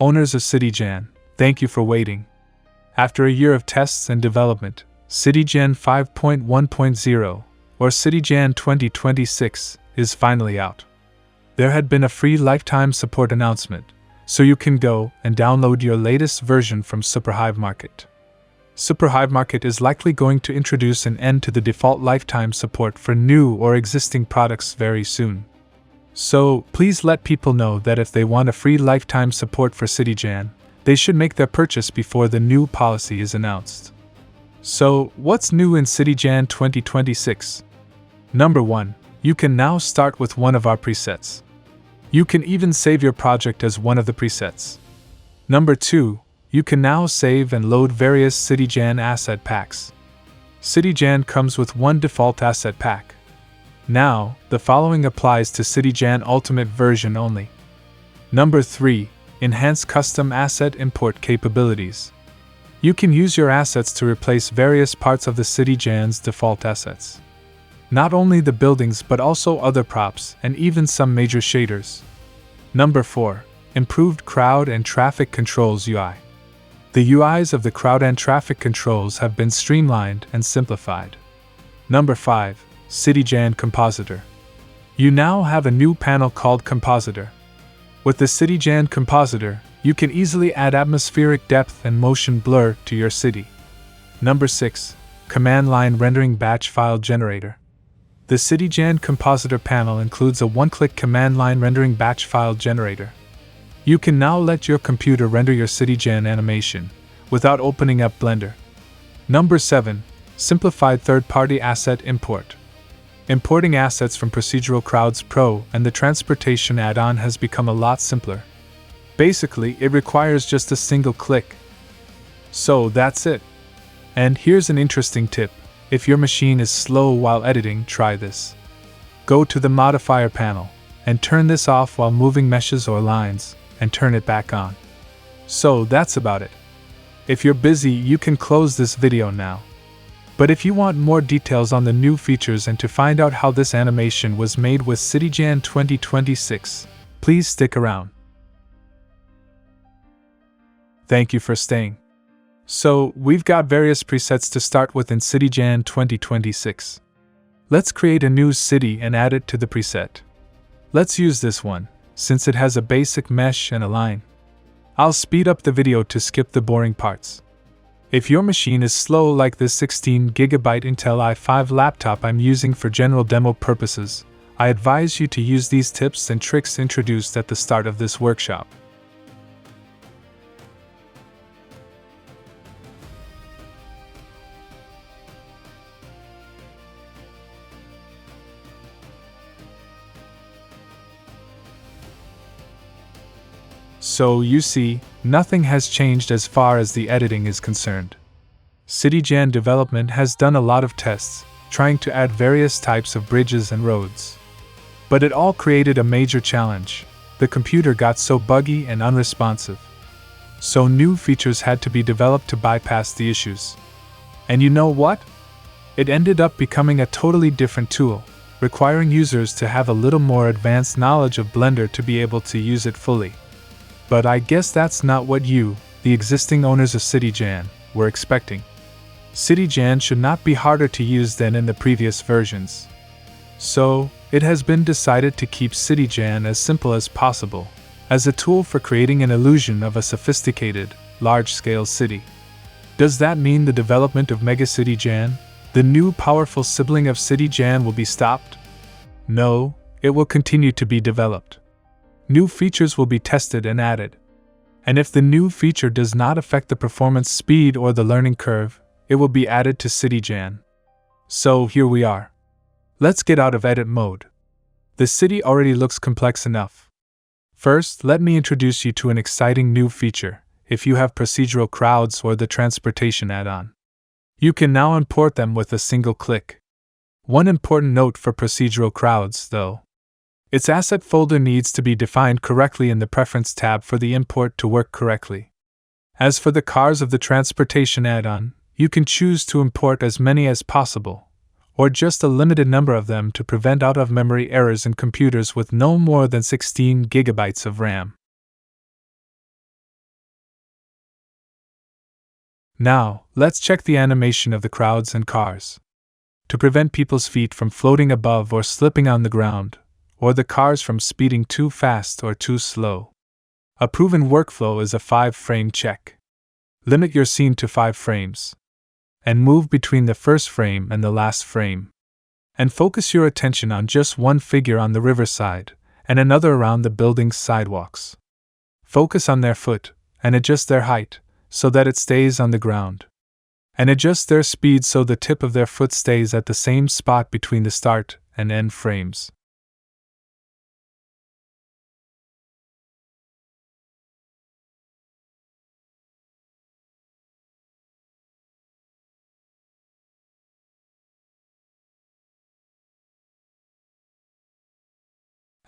Owners of Citigen, thank you for waiting. After a year of tests and development, Citigen 5.1.0, or Citigen 2026, is finally out. There had been a free lifetime support announcement, so you can go and download your latest version from superhivemarket. Superhivemarket is likely going to introduce an end to the default lifetime support for new or existing products very soon. So, please let people know that if they want a free lifetime support for Citigen, they should make their purchase before the new policy is announced. So, what's new in Citigen 2026? Number 1. You can now start with one of our presets. You can even save your project as one of the presets. Number 2. You can now save and load various Citigen asset packs. Citigen comes with one default asset pack. Now, the following applies to Citigen Ultimate version only. Number 3. Enhance custom asset import capabilities. You can use your assets to replace various parts of the Citigen's default assets. Not only the buildings but also other props and even some major shaders. Number 4. Improved crowd and traffic controls UI. The UIs of the crowd and traffic controls have been streamlined and simplified. Number 5. Citigen Compositor. You now have a new panel called Compositor. With the Citigen Compositor, you can easily add atmospheric depth and motion blur to your city. Number 6. Command Line Rendering Batch File Generator. The Citigen Compositor panel includes a one-click command line rendering batch file generator. You can now let your computer render your Citigen animation without opening up Blender. Number 7. Simplified third-party asset import. Importing assets from Procedural Crowds Pro and the Transportation add-on has become a lot simpler. Basically, it requires just a single click. So that's it. And here's an interesting tip. If your machine is slow while editing, try this. Go to the modifier panel and turn this off while moving meshes or lines, and turn it back on. So that's about it. If you're busy, you can close this video now. But if you want more details on the new features and to find out how this animation was made with Citigen 2026, please stick around. Thank you for staying. So, we've got various presets to start with in Citigen 2026. Let's create a new city and add it to the preset. Let's use this one, since it has a basic mesh and a line. I'll speed up the video to skip the boring parts. If your machine is slow like this 16GB Intel i5 laptop I'm using for general demo purposes, I advise you to use these tips and tricks introduced at the start of this workshop. So you see, nothing has changed as far as the editing is concerned. Citigen development has done a lot of tests, trying to add various types of bridges and roads. But it all created a major challenge. The computer got so buggy and unresponsive. So new features had to be developed to bypass the issues. And you know what? It ended up becoming a totally different tool, requiring users to have a little more advanced knowledge of Blender to be able to use it fully. But I guess that's not what you, the existing owners of Citigen, were expecting. Citigen should not be harder to use than in the previous versions. So, it has been decided to keep Citigen as simple as possible, as a tool for creating an illusion of a sophisticated, large-scale city. Does that mean the development of Mega Citigen, the new powerful sibling of Citigen, will be stopped? No, it will continue to be developed. New features will be tested and added. And if the new feature does not affect the performance speed or the learning curve, it will be added to Citigen. So here we are. Let's get out of edit mode. The city already looks complex enough. First, let me introduce you to an exciting new feature. If you have Procedural Crowds or the Transportation add-on, you can now import them with a single click. One important note for Procedural Crowds, though. Its asset folder needs to be defined correctly in the Preference tab for the import to work correctly. As for the cars of the Transportation add-on, you can choose to import as many as possible, or just a limited number of them to prevent out-of-memory errors in computers with no more than 16 GB of RAM. Now, let's check the animation of the crowds and cars. To prevent people's feet from floating above or slipping on the ground, or the cars from speeding too fast or too slow, a proven workflow is a 5-frame check. Limit your scene to 5 frames, and move between the first frame and the last frame. And focus your attention on just one figure on the riverside, and another around the building's sidewalks. Focus on their foot, and adjust their height, so that it stays on the ground. And adjust their speed so the tip of their foot stays at the same spot between the start and end frames.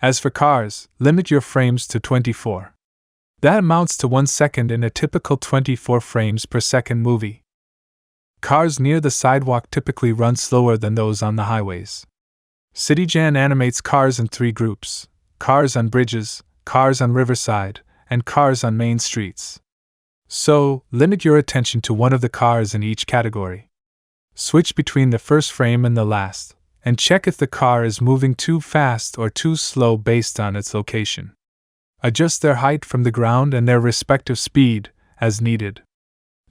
As for cars, limit your frames to 24. That amounts to 1 second in a typical 24 frames per second movie. Cars near the sidewalk typically run slower than those on the highways. Citigen animates cars in 3 groups: cars on bridges, cars on riverside, and cars on main streets. So, limit your attention to one of the cars in each category. Switch between the first frame and the last, and check if the car is moving too fast or too slow based on its location. Adjust their height from the ground and their respective speed, as needed.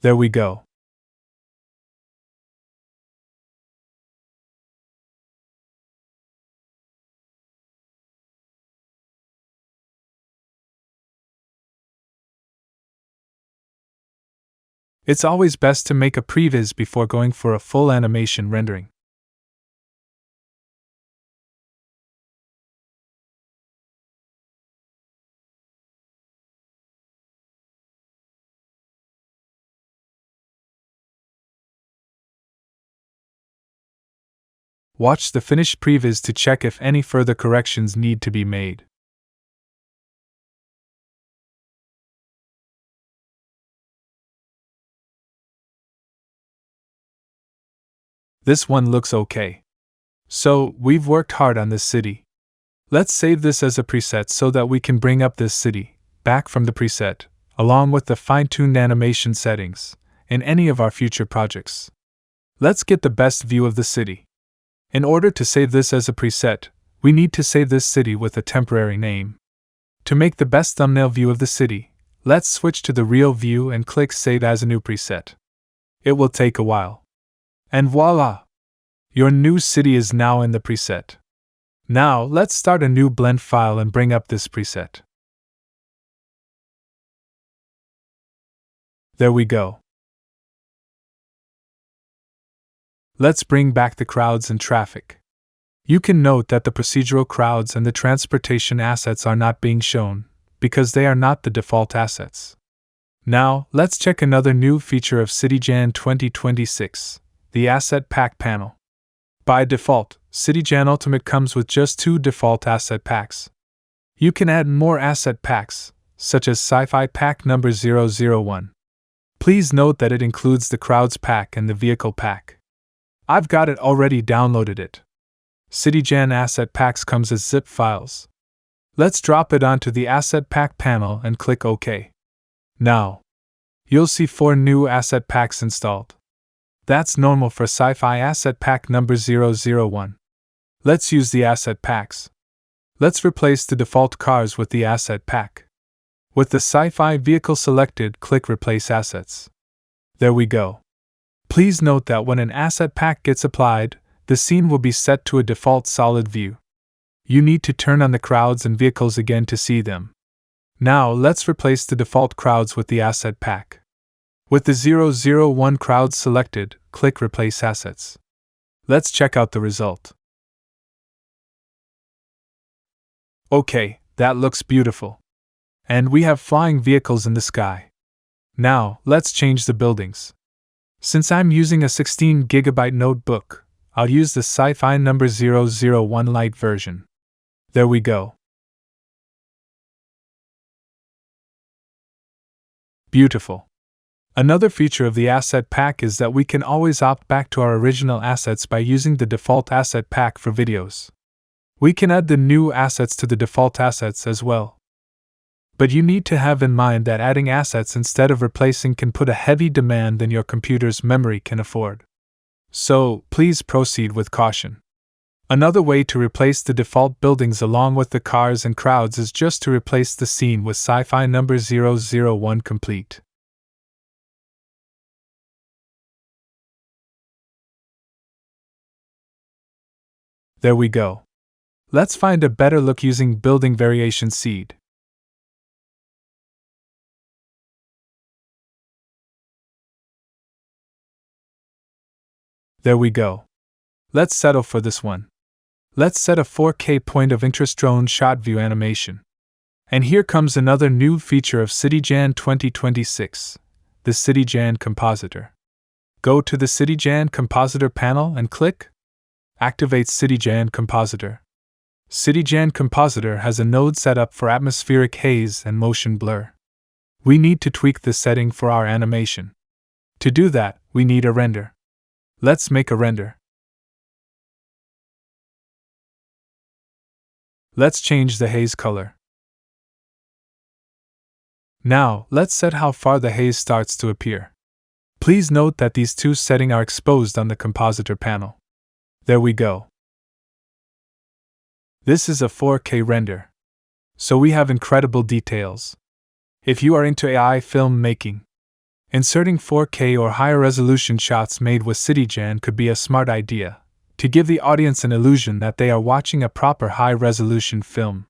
There we go. It's always best to make a previs before going for a full animation rendering. Watch the finished previs to check if any further corrections need to be made. This one looks okay. So, we've worked hard on this city. Let's save this as a preset so that we can bring up this city back from the preset, along with the fine-tuned animation settings, in any of our future projects. Let's get the best view of the city. In order to save this as a preset, we need to save this city with a temporary name. To make the best thumbnail view of the city, let's switch to the real view and click Save as a new preset. It will take a while. And voila! Your new city is now in the preset. Now, let's start a new blend file and bring up this preset. There we go. Let's bring back the crowds and traffic. You can note that the procedural crowds and the transportation assets are not being shown, because they are not the default assets. Now, let's check another new feature of Citigen 2026. The Asset Pack panel. By default, Citigen Ultimate comes with just 2 default asset packs. You can add more asset packs, such as Sci-Fi Pack number 001. Please note that it includes the Crowds pack and the Vehicle pack. I've got it already downloaded it. Citigen Asset Packs comes as zip files. Let's drop it onto the Asset Pack panel and click OK. Now, you'll see 4 new asset packs installed. That's normal for Sci-Fi Asset Pack number 001. Let's use the asset packs. Let's replace the default cars with the asset pack. With the Sci-Fi vehicle selected, click Replace Assets. There we go. Please note that when an asset pack gets applied, the scene will be set to a default solid view. You need to turn on the crowds and vehicles again to see them. Now let's replace the default crowds with the asset pack. With the 001 crowds selected, click Replace Assets. Let's check out the result. Okay, that looks beautiful. And we have flying vehicles in the sky. Now, let's change the buildings. Since I'm using a 16GB notebook, I'll use the Sci-Fi number 001 Lite version. There we go. Beautiful. Another feature of the asset pack is that we can always opt back to our original assets by using the default asset pack for videos. We can add the new assets to the default assets as well. But you need to have in mind that adding assets instead of replacing can put a heavy demand than your computer's memory can afford. So, please proceed with caution. Another way to replace the default buildings along with the cars and crowds is just to replace the scene with sci-fi number 001 complete. There we go. Let's find a better look using building variation seed. There we go. Let's settle for this one. Let's set a 4K point of interest drone shot view animation. And here comes another new feature of Citigen 2026, the Citigen Compositor. Go to the Citigen Compositor panel and click Activate Citigen Compositor. Citigen Compositor has a node set up for atmospheric haze and motion blur. We need to tweak this setting for our animation. To do that, we need a render. Let's make a render. Let's change the haze color. Now, let's set how far the haze starts to appear. Please note that these two settings are exposed on the Compositor panel. There we go. This is a 4K render. So we have incredible details. If you are into AI film making, inserting 4K or higher resolution shots made with Citigen could be a smart idea, to give the audience an illusion that they are watching a proper high-resolution film.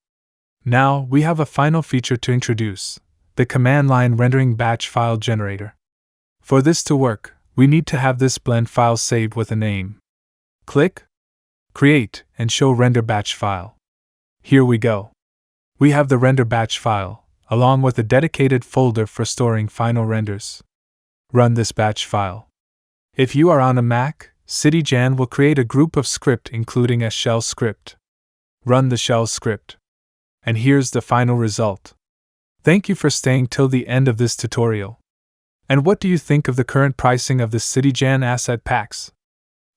Now, we have a final feature to introduce, the command line rendering batch file generator. For this to work, we need to have this blend file saved with a name. Click Create and show render batch file. Here we go. We have the render batch file, along with a dedicated folder for storing final renders. Run this batch file. If you are on a Mac, Citigen will create a group of script including a shell script. Run the shell script. And here's the final result. Thank you for staying till the end of this tutorial. And what do you think of the current pricing of the Citigen asset packs?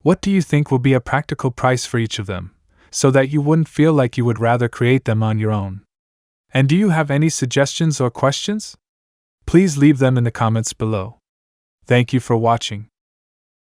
What do you think will be a practical price for each of them, so that you wouldn't feel like you would rather create them on your own? And do you have any suggestions or questions? Please leave them in the comments below. Thank you for watching.